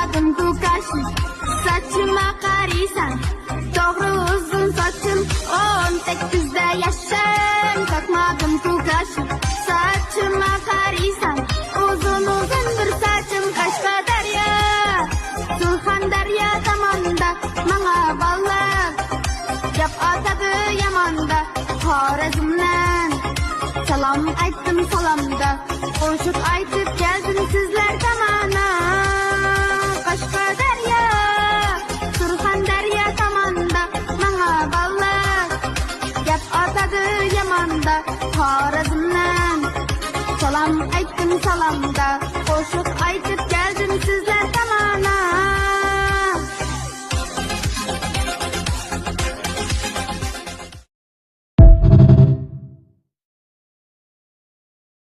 takmadım tukaşın. Saçıma karıysan, doğru uzun saçım. 18'de yaşım, takmadım tukaşın. Saçıma karıysan, uzun bir saçım. Kaşkadarya, Surxondaryo tomonda manga balık gap atadı yamanda. Xorazmdan salam aytdim salamda, qo'shiq aytib keldim sizlar tomona. Qashqadaryo, Surxondaryo tomonda manga balık gap atadı yamanda. Xorazmdan salam aytdim salamda, qo'shiq aytib